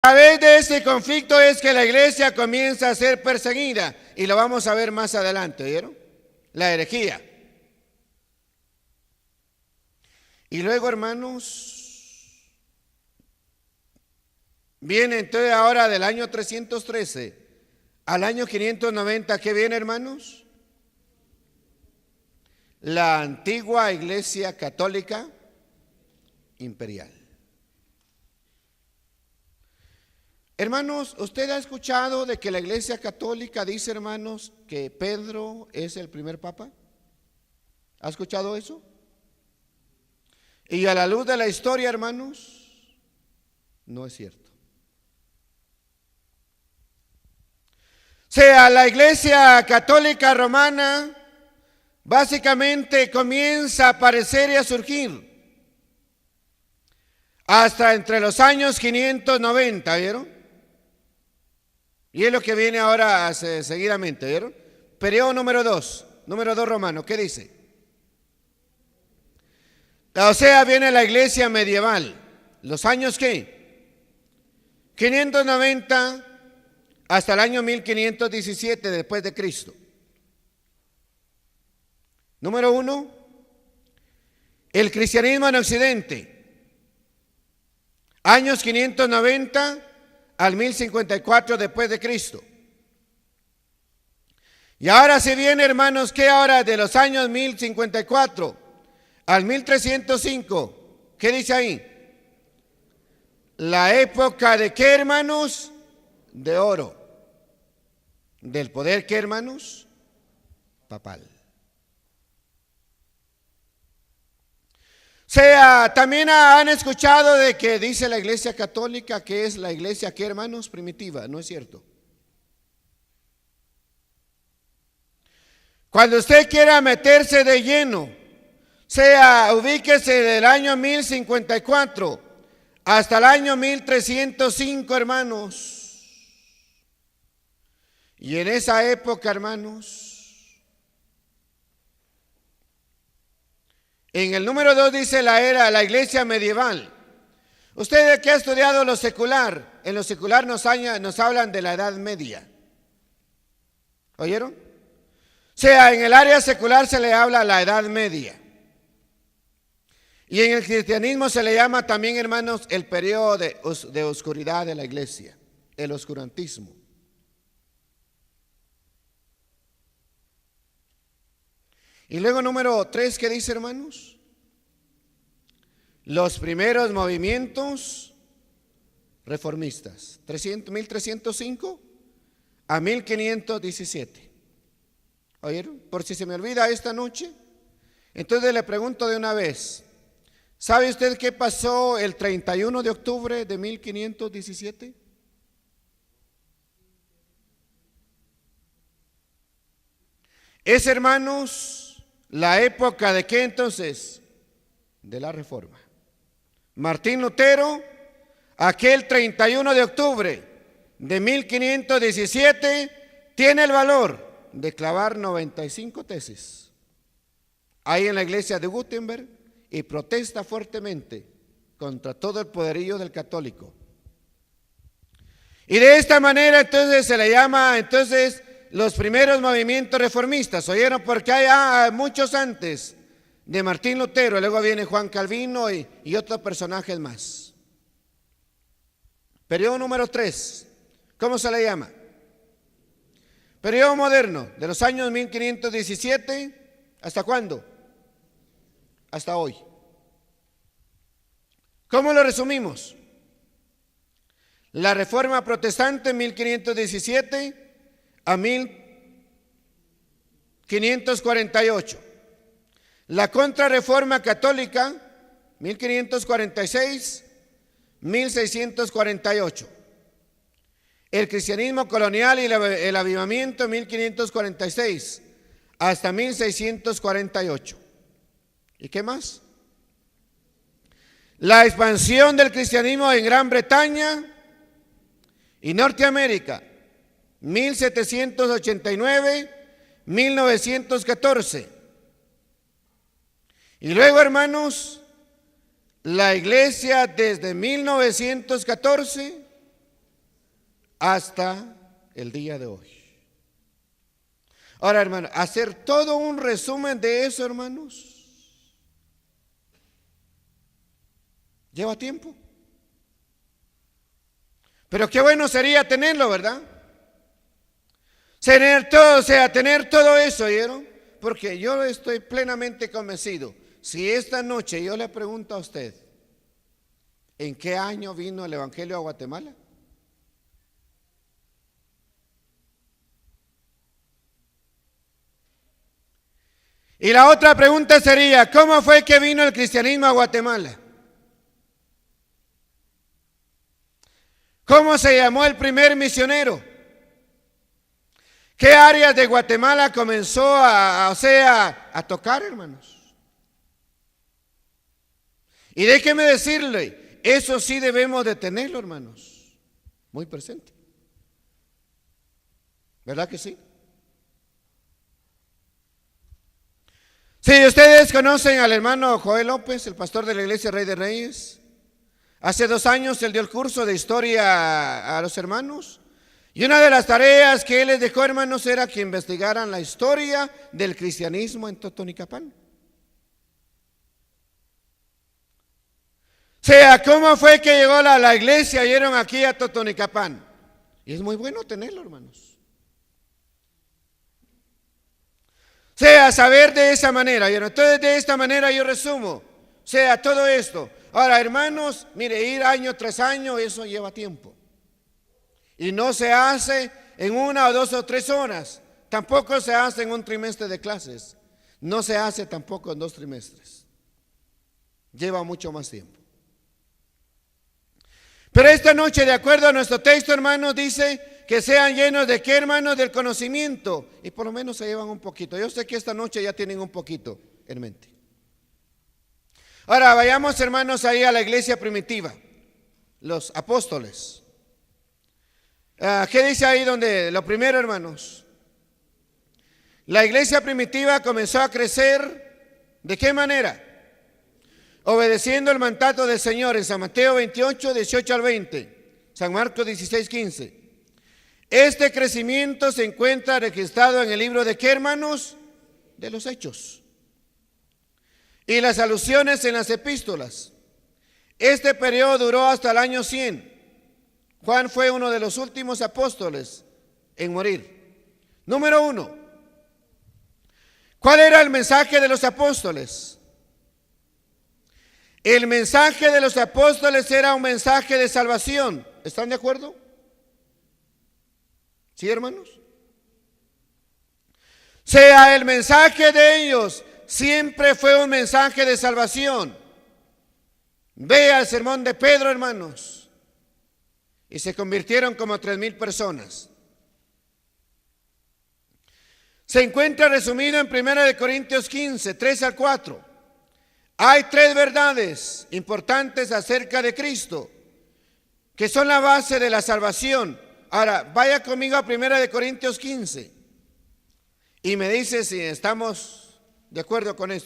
A través de este conflicto es que la iglesia comienza a ser perseguida, y lo vamos a ver más adelante, ¿vieron? La herejía. Y luego, hermanos, viene entonces ahora del año 313 al año 590, ¿qué viene, hermanos? La antigua iglesia católica imperial. Hermanos, ¿usted ha escuchado de que la iglesia católica dice, hermanos, que Pedro es el primer papa? ¿Ha escuchado eso? Y a la luz de la historia, hermanos, no es cierto. O sea, la iglesia católica romana básicamente comienza a aparecer y a surgir hasta entre los años 590, ¿vieron? Y es lo que viene ahora seguidamente, ¿vieron? Periodo número 2 romano, ¿qué dice? O sea, viene la iglesia medieval. ¿Los años qué? 590 hasta el año 1517 después de Cristo. Número 1, el cristianismo en Occidente. Años 590 al 1054 después de Cristo. Y ahora se viene, hermanos, ¿qué ahora? De los años 1054 al 1305, ¿qué dice ahí? La época de ¿qué, hermanos? De oro. Del poder, ¿qué, hermanos? Papal. O sea, también han escuchado de que dice la iglesia católica que es la iglesia, ¿qué, hermanos? Primitiva, ¿no es cierto? Cuando usted quiera meterse de lleno, sea, ubíquese del año 1054 hasta el año 1305, hermanos. Y en esa época, hermanos, en el número 2 dice la iglesia medieval. Usted que ha estudiado lo secular, en lo secular nos hablan de la Edad Media. ¿Oyeron? O sea, en el área secular se le habla la Edad Media. Y en el cristianismo se le llama también, hermanos, el periodo de oscuridad de la iglesia, el oscurantismo. Y luego número 3, ¿qué dice, hermanos? Los primeros movimientos reformistas, 1305 a 1517. ¿Oyeron? Por si se me olvida esta noche, entonces le pregunto de una vez, ¿sabe usted qué pasó el 31 de octubre de 1517? Es, hermanos, la época de ¿qué entonces? De la Reforma. Martín Lutero, aquel 31 de octubre de 1517, tiene el valor de clavar 95 tesis ahí en la iglesia de Gutenberg y protesta fuertemente contra todo el poderío del católico. Y de esta manera entonces se le llama entonces los primeros movimientos reformistas. ¿Oyeron? Porque hay muchos antes de Martín Lutero, y luego viene Juan Calvino y otros personajes más. Periodo número 3, ¿cómo se le llama? Periodo moderno, de los años 1517, ¿hasta cuándo? Hasta hoy. ¿Cómo lo resumimos? La Reforma Protestante 1517 a 1548. La Contrarreforma Católica 1546, 1648. El cristianismo colonial y el avivamiento 1546 hasta 1648. ¿Y qué más? La expansión del cristianismo en Gran Bretaña y Norteamérica 1789, 1914. Y luego, hermanos, la iglesia desde 1914 hasta el día de hoy. Ahora, hermano, hacer todo un resumen de eso, hermanos, lleva tiempo. Pero qué bueno sería tenerlo, ¿verdad? Tener todo eso, ¿oyeron? Porque yo estoy plenamente convencido. Si esta noche yo le pregunto a usted, ¿en qué año vino el Evangelio a Guatemala? Y la otra pregunta sería, ¿cómo fue que vino el cristianismo a Guatemala? ¿Cómo se llamó el primer misionero? ¿Qué áreas de Guatemala comenzó a tocar, hermanos? Y déjeme decirle, eso sí debemos de tenerlo, hermanos, muy presente. ¿Verdad que sí? Sí, ustedes conocen al hermano Joel López, el pastor de la iglesia Rey de Reyes. Hace 2 años él dio el curso de historia a los hermanos. Y una de las tareas que él les dejó, hermanos, era que investigaran la historia del cristianismo en Totonicapán. O sea, ¿cómo fue que llegó la iglesia? Oyeron aquí a Totonicapán. Y es muy bueno tenerlo, hermanos. O sea, saber de esa manera. Entonces, de esta manera yo resumo. O sea, todo esto. Ahora, hermanos, mire, ir año tras año, eso lleva tiempo. Y no se hace en 1 o 2 o 3 horas. Tampoco se hace en un trimestre de clases. No se hace tampoco en 2 trimestres. Lleva mucho más tiempo. Pero esta noche, de acuerdo a nuestro texto, hermanos, dice que sean llenos de qué, hermanos, del conocimiento. Y por lo menos se llevan un poquito. Yo sé que esta noche ya tienen un poquito en mente. Ahora vayamos, hermanos, ahí a la iglesia primitiva, los apóstoles. ¿Qué dice ahí donde? Lo primero, hermanos, la iglesia primitiva comenzó a crecer. ¿De qué manera? Obedeciendo el mandato del Señor en San Mateo 28, 18 al 20, San Marcos 16, 15. Este crecimiento se encuentra registrado en el libro de ¿qué, hermanos? De los Hechos. Y las alusiones en las epístolas. Este periodo duró hasta el año 100. Juan fue uno de los últimos apóstoles en morir. Número 1. ¿Cuál era el mensaje de los apóstoles? El mensaje de los apóstoles era un mensaje de salvación. ¿Están de acuerdo? ¿Sí, hermanos? O sea, el mensaje de ellos siempre fue un mensaje de salvación. Vea el sermón de Pedro, hermanos. Y se convirtieron como 3,000 personas. Se encuentra resumido en 1 Corintios 15, 3 al 4. Hay 3 verdades importantes acerca de Cristo, que son la base de la salvación. Ahora, vaya conmigo a 1 Corintios 15 y me dice si estamos de acuerdo con esto.